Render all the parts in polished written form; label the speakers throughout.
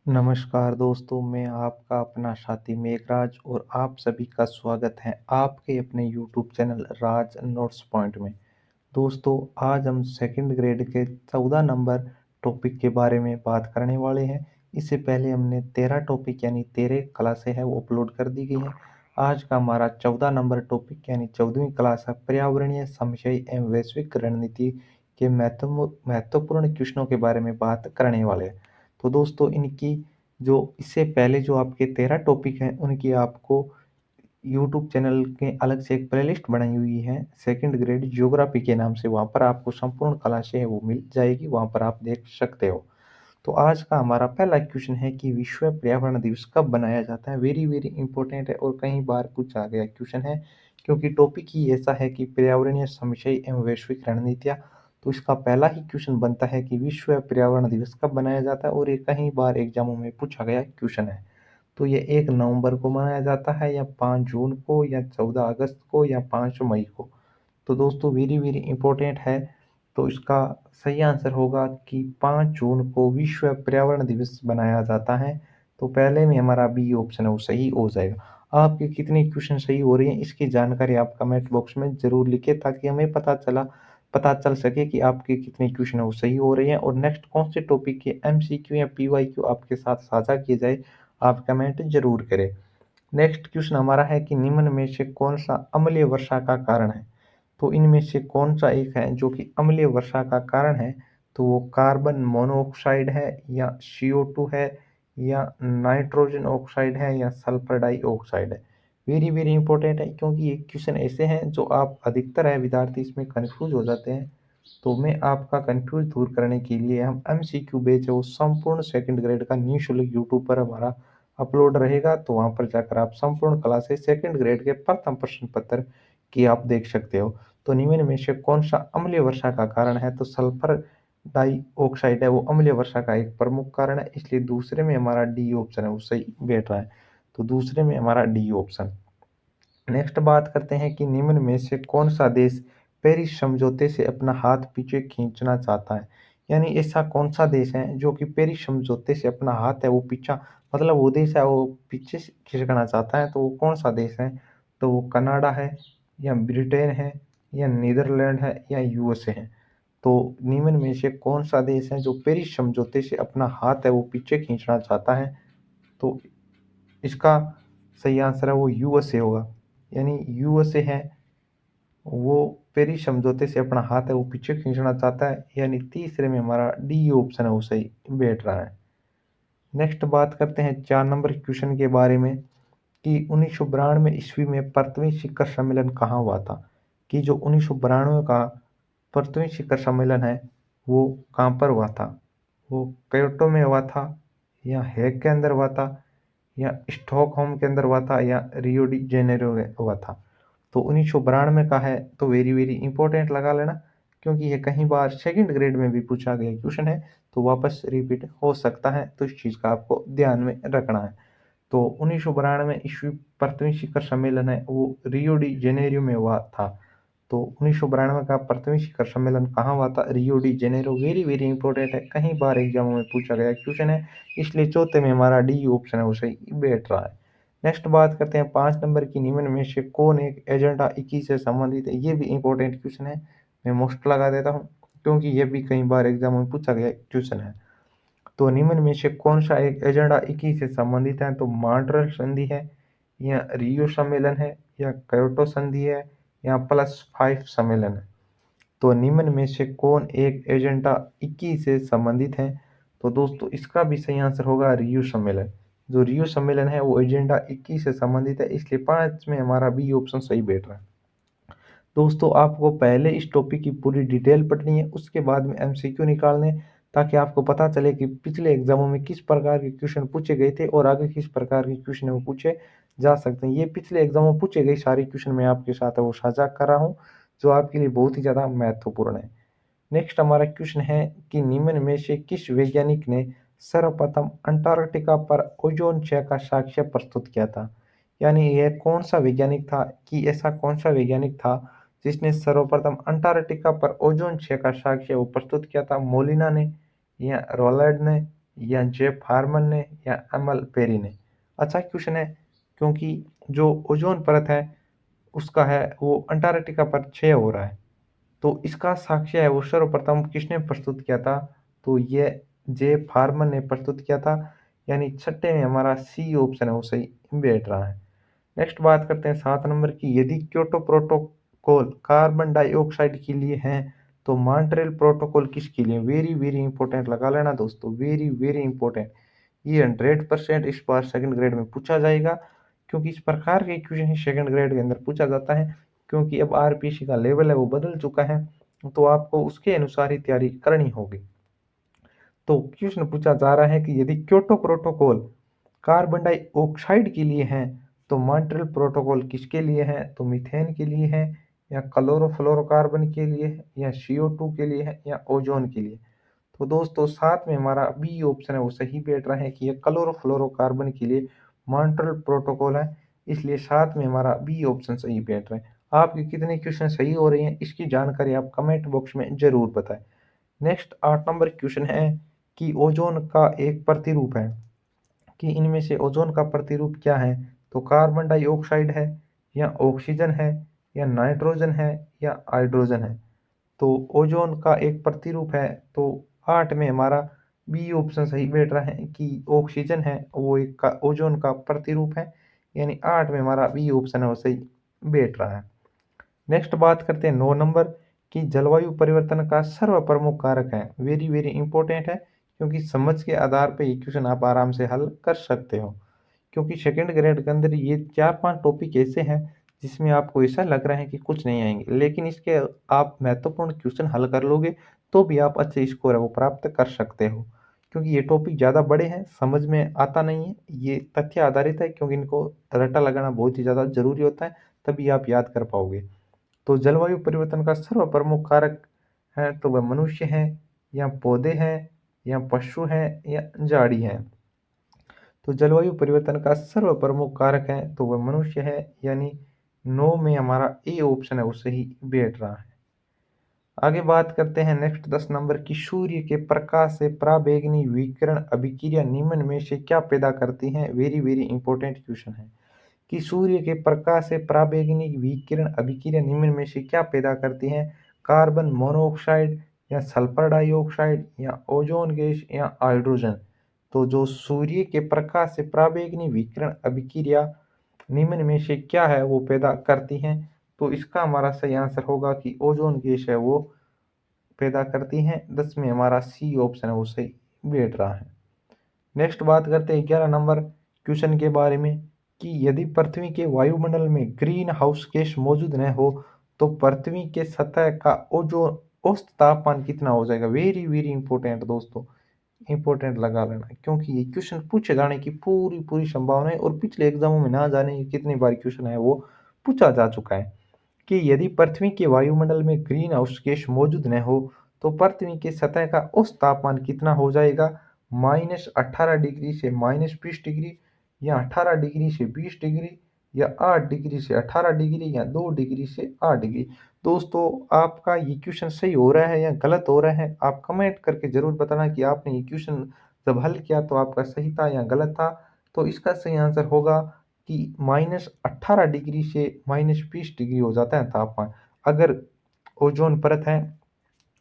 Speaker 1: नमस्कार दोस्तों, मैं आपका अपना साथी मेघराज और आप सभी का स्वागत है आपके अपने यूट्यूब चैनल राज नोट्स पॉइंट में। दोस्तों, आज हम सेकंड ग्रेड के 14 नंबर टॉपिक के बारे में बात करने वाले हैं। इससे पहले हमने 13 टॉपिक यानी 13 क्लासें हैं वो अपलोड कर दी गई हैं। आज का हमारा 14 नंबर टॉपिक यानी 14वीं क्लास है पर्यावरणीय समस्याएं एवं वैश्विक रणनीति के महत्वपूर्ण क्वेश्चनों के बारे में बात करने वाले हैं। तो दोस्तों, इनकी जो इससे पहले जो आपके 13 टॉपिक हैं उनकी आपको यूट्यूब चैनल के अलग से एक प्लेलिस्ट बनाई हुई है सेकंड ग्रेड ज्योग्राफी के नाम से। वहाँ पर आपको संपूर्ण क्लासें हैं वो मिल जाएगी, वहाँ पर आप देख सकते हो। तो आज का हमारा पहला क्वेश्चन है कि विश्व पर्यावरण दिवस कब बनाया जाता है। वेरी वेरी इंपॉर्टेंट है और कई बार पूछा गया क्वेश्चन है, क्योंकि टॉपिक ही ऐसा है कि पर्यावरणीय समस्याएं एवं वैश्विक रणनीतियाँ। तो इसका पहला ही क्वेश्चन बनता है कि विश्व पर्यावरण दिवस कब बनाया जाता है, और ये कई बार एग्जामों में पूछा गया क्वेश्चन है। तो ये 1 नवंबर को मनाया जाता है या 5 जून को या 14 अगस्त को या 5 मई को। तो दोस्तों, वेरी वेरी इंपॉर्टेंट है। तो इसका सही आंसर होगा कि 5 जून को विश्व पर्यावरण दिवस बनाया जाता है। तो पहले में हमारा बी ऑप्शन है वो सही हो जाएगा। आपके कितने क्वेश्चन सही हो रहे हैं इसकी जानकारी आप कमेंट बॉक्स में ज़रूर लिखें, ताकि हमें पता चल सके कि आपके कितने क्वेश्चन है वो सही हो रहे हैं, और नेक्स्ट कौन से टॉपिक के एमसीक्यू या पीवाईक्यू आपके साथ साझा किए जाए आप कमेंट जरूर करें। नेक्स्ट क्वेश्चन हमारा है कि निम्न में से कौन सा अम्लीय वर्षा का कारण है। तो इनमें से कौन सा एक है जो कि अम्लीय वर्षा का कारण है। तो वो कार्बन मोनोऑक्साइड है या CO2 है या नाइट्रोजन ऑक्साइड है या सल्फर डाइऑक्साइड है। वेरी वेरी इंपॉर्टेंट है, क्योंकि ये क्वेश्चन ऐसे हैं जो आप अधिकतर है विद्यार्थी इसमें कंफ्यूज हो जाते हैं। तो मैं आपका कंफ्यूज दूर करने के लिए हम MCQ बेच है वो संपूर्ण सेकंड ग्रेड का निःशुल्क यूट्यूब पर हमारा अपलोड रहेगा। तो वहाँ पर जाकर आप संपूर्ण क्लासेस सेकंड ग्रेड के प्रथम प्रश्न पत्र की आप देख सकते हो। तो निम्न में से कौन सा अम्लीय वर्षा का कारण है। तो सल्फर डाइऑक्साइड है वो अम्लीय वर्षा का एक प्रमुख कारण है, इसलिए दूसरे में हमारा डी ऑप्शन है वो सही बैठ रहा है। तो दूसरे में हमारा डी ऑप्शन। नेक्स्ट बात करते हैं कि निम्न में से कौन सा देश पेरिस समझौते से अपना हाथ पीछे खींचना चाहता है। यानी ऐसा कौन सा देश है जो कि पेरिस समझौते से अपना हाथ है वो पीछा, मतलब वो देश है वो पीछे खिसकना चाहता है। तो वो कौन सा देश है। तो वो कनाडा है या ब्रिटेन है या नीदरलैंड है या USA है। तो निम्न में से कौन सा देश है जो पेरिस समझौते से अपना हाथ है वो पीछे खींचना चाहता है। तो इसका सही आंसर है वो USA होगा। यानी USA है वो पेरिस समझौते से अपना हाथ है वो पीछे खींचना चाहता है। यानी तीसरे में हमारा डी ऑप्शन है वो सही बैठ रहा है। नेक्स्ट बात करते हैं 4 नंबर क्वेश्चन के बारे में कि 1992 ईस्वी में पृथ्वी शिखर सम्मेलन कहाँ हुआ था। कि जो 1992 का पृथ्वी शिखर सम्मेलन है वो कहाँ पर हुआ था। वो क्योटो में हुआ था या हेग के अंदर हुआ था या स्टॉकहोम के अंदर हुआ था या रियो डी जेनेरो में हुआ था। तो 1992 का है तो वेरी वेरी इंपॉर्टेंट लगा लेना, क्योंकि ये कहीं बार सेकंड ग्रेड में भी पूछा गया क्वेश्चन है। तो वापस रिपीट हो सकता है, तो इस चीज़ का आपको ध्यान में रखना है। तो 1992 ईस्वी पृथ्वी शिखर सम्मेलन है वो रियो डी जेनेरियो में हुआ था। तो 1992 का पृथ्वी शिखर सम्मेलन कहाँ हुआ था। Rio de Janeiro. Very very important है, कहीं बार एग्जामों में पूछा गया क्वेश्चन है, इसलिए चौथे में हमारा डी ऑप्शन है वो सही बैठ रहा है। नेक्स्ट बात करते हैं 5 नंबर की। निम्न में से कौन एक एजेंडा 21 से संबंधित है। ये भी इंपॉर्टेंट क्वेश्चन है, मैं मोस्ट लगा देता हूँ, क्योंकि ये भी कई बार एग्जाम में पूछा गया क्वेश्चन है। तो निम्न में से कौन सा एक एजेंडा 21 से संबंधित है। तो मॉन्ट्रियल संधि है या रियो सम्मेलन है या क्योटो संधि है या +5 सम्मेलन है। तो निम्न में से कौन एक एजेंडा 21 से संबंधित है। तो दोस्तों, इसका भी सही आंसर होगा रियो सम्मेलन। जो रियो सम्मेलन है वो एजेंडा 21 से संबंधित है, इसलिए 5 में हमारा बी ऑप्शन सही बैठ रहा है। दोस्तों, आपको पहले इस टॉपिक की पूरी डिटेल पढ़नी है, उसके बाद में MCQ निकालने, ताकि आपको पता चले कि पिछले एग्जामों में किस प्रकार के क्वेश्चन पूछे गए थे और आगे किस प्रकार के क्वेश्चन वो पूछे जा सकते हैं। ये पिछले एग्जामों में पूछे गए सारे क्वेश्चन मैं आपके साथ वो साझा कर रहा हूँ, जो आपके लिए बहुत ही ज़्यादा महत्वपूर्ण है। नेक्स्ट हमारा क्वेश्चन है कि निम्न में से किस वैज्ञानिक ने सर्वप्रथम अंटार्कटिका पर ओजोन क्षय का साक्ष्य प्रस्तुत किया था। यानी यह कौन सा वैज्ञानिक था, कि ऐसा कौन सा वैज्ञानिक था जिसने सर्वप्रथम अंटार्कटिका पर ओजोन क्षय का साक्ष्य वो प्रस्तुत किया था। मोलिना ने या रोलैंड ने या जेफ हार्मन ने या एमल पेरी ने? अच्छा क्वेश्चन है, क्योंकि जो ओजोन परत है उसका है वो अंटार्कटिका पर क्षय हो रहा है। तो इसका साक्ष्य है वो सर्वप्रथम किसने प्रस्तुत किया था? तो ये जेफ हार्मन ने प्रस्तुत किया था। यानी छठे में हमारा सी ऑप्शन है वो सही बैठ रहा है। नेक्स्ट बात करते हैं 7 नंबर की, यदि क्योटो प्रोटोकॉल कार्बन डाइऑक्साइड के लिए है तो मॉन्ट्रियल प्रोटोकॉल किसके लिए? वेरी वेरी इंपॉर्टेंट लगा लेना दोस्तों, वेरी वेरी इंपॉर्टेंट। ये 100% इस बार सेकंड ग्रेड में पूछा जाएगा, क्योंकि इस प्रकार के क्वेश्चन सेकंड ग्रेड के अंदर पूछा जाता है, क्योंकि अब आरपीसी का लेवल है वो बदल चुका है, तो आपको उसके अनुसार ही तैयारी करनी होगी। तो क्वेश्चन पूछा जा रहा है कि यदि क्योटो प्रोटोकॉल कार्बन डाइऑक्साइड के लिए है तो मॉन्ट्रियल प्रोटोकॉल किसके लिए है? तो मीथेन के लिए है या क्लोरोफ्लोरोकार्बन के लिए है या CO2 के लिए है या ओजोन के लिए? तो दोस्तों साथ में हमारा बी ऑप्शन है वो सही बैठ रहा है कि ये क्लोरोफ्लोरोकार्बन के लिए मॉन्ट्रियल प्रोटोकॉल है, इसलिए साथ में हमारा बी ऑप्शन सही बैठ रहा है। आपके कितने क्वेश्चन सही हो रहे हैं इसकी जानकारी आप कमेंट बॉक्स में जरूर बताएं। नेक्स्ट 8 नंबर क्वेश्चन है कि ओजोन का एक प्रतिरूप है, कि इनमें से ओजोन का प्रतिरूप क्या है? तो कार्बन डाइऑक्साइड है या ऑक्सीजन है या नाइट्रोजन है या हाइड्रोजन है? तो ओजोन का एक प्रतिरूप है, तो 8 में हमारा बी ऑप्शन सही बैठ रहा है कि ऑक्सीजन है वो एक का ओजोन का प्रतिरूप है, यानी 8 में हमारा बी ऑप्शन है वो सही बैठ रहा है। नेक्स्ट बात करते हैं 9 नंबर की, जलवायु परिवर्तन का सर्वप्रमुख कारक है। वेरी वेरी इंपॉर्टेंट है, क्योंकि समझ के आधार पे ये क्वेश्चन आप आराम से हल कर सकते हो, क्योंकि सेकंड ग्रेड के अंदर ये 4-5 टॉपिक ऐसे हैं जिसमें आपको ऐसा लग रहा है कि कुछ नहीं आएंगे, लेकिन इसके आप महत्वपूर्ण क्वेश्चन हल कर लोगे तो भी आप अच्छे स्कोर है वो प्राप्त कर सकते हो, क्योंकि ये टॉपिक ज़्यादा बड़े हैं, समझ में आता नहीं है, ये तथ्य आधारित है, क्योंकि इनको रट्टा लगाना बहुत ही ज़्यादा जरूरी होता है, तभी आप याद कर पाओगे। तो जलवायु परिवर्तन का सर्वप्रमुख कारक है तो वह मनुष्य है या पौधे हैं या पशु हैं या झाड़ी हैं? तो जलवायु परिवर्तन का सर्वप्रमुख कारक है तो वह मनुष्य है, यानी 9 में हमारा ए ऑप्शन है वो सही बैठ रहा है। आगे बात करते हैं नेक्स्ट 10 नंबर की, सूर्य के प्रकाश से पराबैंगनी विकिरण अभिक्रिया निम्न में से क्या पैदा करती है? वेरी वेरी इंपॉर्टेंट क्वेश्चन है कि सूर्य के प्रकाश से पराबैंगनी विकिरण अभिक्रिया निम्न में से क्या पैदा करती है? कार्बन मोनोऑक्साइड या सल्फर डाइऑक्साइड या ओजोन गैस या हाइड्रोजन? तो जो सूर्य के प्रकाश से पराबैंगनी विकिरण अभिक्रिया निम्न में से क्या है वो पैदा करती हैं? तो इसका हमारा सही आंसर होगा कि ओजोन गैस है वो पैदा करती हैं। 10 में हमारा सी ऑप्शन है वो सही बैठ रहा है। नेक्स्ट बात करते हैं 11 नंबर क्वेश्चन के बारे में, कि यदि पृथ्वी के वायुमंडल में ग्रीन हाउस गैस मौजूद न हो तो पृथ्वी के सतह का ओजोन औसत तापमान कितना हो जाएगा? वेरी वेरी इंपॉर्टेंट दोस्तों, इंपॉर्टेंट लगा लेना, क्योंकि ये क्वेश्चन पूछे जाने की पूरी पूरी संभावना है, और पिछले एग्जामों में ना जाने की कितनी बार क्वेश्चन है वो पूछा जा चुका है, कि यदि पृथ्वी के वायुमंडल में ग्रीन हाउस गैस मौजूद न हो तो पृथ्वी की सतह का औसत तापमान कितना हो जाएगा? -18 डिग्री से -20 डिग्री या 18 डिग्री से 20 डिग्री या 8 डिग्री से 18 डिग्री या 2 डिग्री से 8 डिग्री? दोस्तों आपका ये क्वेश्चन सही हो रहा है या गलत हो रहा है, आप कमेंट करके जरूर बताना कि आपने ये क्वेश्चन जब हल किया तो आपका सही था या गलत था। तो इसका सही आंसर होगा कि -18 डिग्री से -20 डिग्री हो जाता है तापमान, अगर ओजोन परत है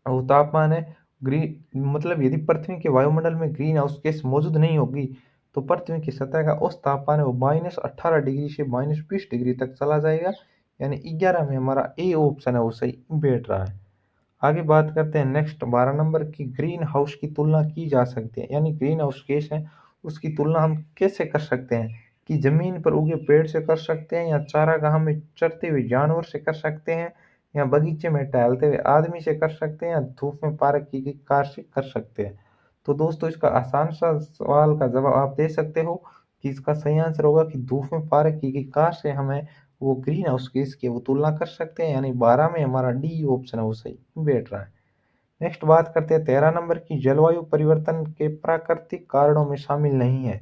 Speaker 1: वो तापमान है ग्रीन, मतलब यदि पृथ्वी के वायुमंडल में ग्रीन हाउस गैस मौजूद नहीं होगी तो पृथ्वी की सतह का औसत तापमान है वो -18 डिग्री से -20 डिग्री तक चला जाएगा, यानी 11 में हमारा ए ऑप्शन है वो सही बैठ रहा है। आगे बात करते हैं नेक्स्ट 12 नंबर की, ग्रीन हाउस की तुलना की जा सकती है, यानी ग्रीन हाउस गैस है उसकी तुलना हम कैसे कर सकते हैं? कि जमीन पर उगे पेड़ से कर सकते हैं या चारागाह में चरते हुए जानवर से कर सकते हैं या बगीचे में टहलते हुए आदमी से कर सकते हैं या धूप में पार्क की गई कार से कर सकते हैं? तो दोस्तों इसका आसान सा सवाल का जवाब आप दे सकते हो कि इसका सही आंसर होगा कि धूप में पार्क की गई कार से हमें वो ग्रीन हाउस गैस की वो तुलना कर सकते हैं, यानी 12 में हमारा डी ऑप्शन है वो सही बैठ रहा है। नेक्स्ट बात करते हैं 13 नंबर की, जलवायु परिवर्तन के प्राकृतिक कारणों में शामिल नहीं है,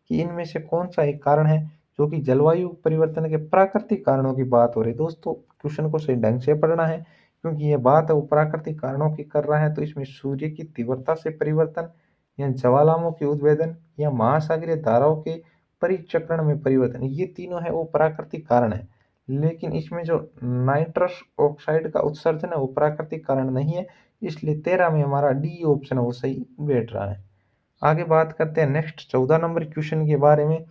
Speaker 1: कि इनमें से कौन सा एक कारण है जो कि जलवायु परिवर्तन के प्राकृतिक कारणों की बात हो रही है? दोस्तों क्वेश्चन को सही ढंग से पढ़ना है, क्योंकि ये बात है वो प्राकृतिक कारणों की कर रहा है, तो इसमें सूर्य की तीव्रता से परिवर्तन या ज्वालामुखी उद्भेदन या महासागरीय धाराओं के परिचक्रण में परिवर्तन, ये तीनों है वो प्राकृतिक कारण है। लेकिन इसमें जो नाइट्रस ऑक्साइड का उत्सर्जन है वो प्राकृतिक कारण नहीं है, इसलिए 13 में हमारा डी ऑप्शन है वो सही बैठ रहा है। आगे बात करते हैं नेक्स्ट 14 नंबर क्वेश्चन के बारे में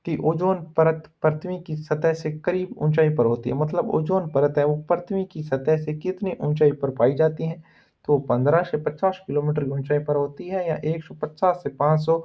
Speaker 1: कि ओजोन परत पृथ्वी की सतह से करीब ऊंचाई पर होती है। मतलब ओजोन परत है वो पृथ्वी की सतह से कितनी ऊंचाई पर पाई जाती है, तो 15 से 50 किलोमीटर की ऊंचाई पर होती है, या 150 से 500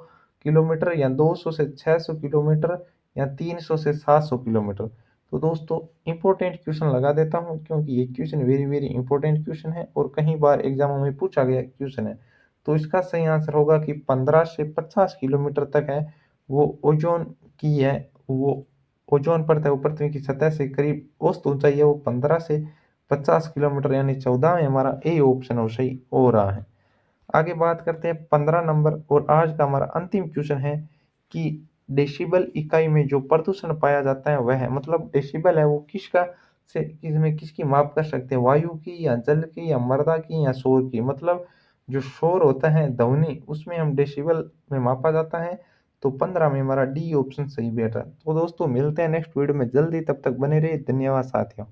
Speaker 1: किलोमीटर, या 200 से 600 किलोमीटर, या 300 से 700 किलोमीटर। तो दोस्तों इंपॉर्टेंट क्वेश्चन लगा देता हूँ क्योंकि ये question very very important question है और कई बार एग्जामों में पूछा गया क्वेश्चन है। तो इसका सही आंसर होगा कि 15 से 50 किलोमीटर तक है वो ओजोन की है, वो ओजोन परत है वो पृथ्वी की सतह से करीब औसत ऊंचाई है वो 15 से 50 किलोमीटर, यानी 14 में हमारा ए ऑप्शन हो सही हो रहा है। आगे बात करते हैं 15 नंबर और आज का हमारा अंतिम क्वेश्चन है कि डेसिबल इकाई में जो प्रदूषण पाया जाता है वह है, मतलब डेसिबल है वो किसका से किसमें किसकी माप कर सकते हैं, वायु की या जल की या मृदा की या शोर की। मतलब जो शोर होता है ध्वनि उसमें हम डेसिबल में मापा जाता है, तो 15 में हमारा डी ऑप्शन सही बैठा। तो दोस्तों मिलते हैं नेक्स्ट वीडियो में जल्दी, तब तक बने रहिए, धन्यवाद साथियों।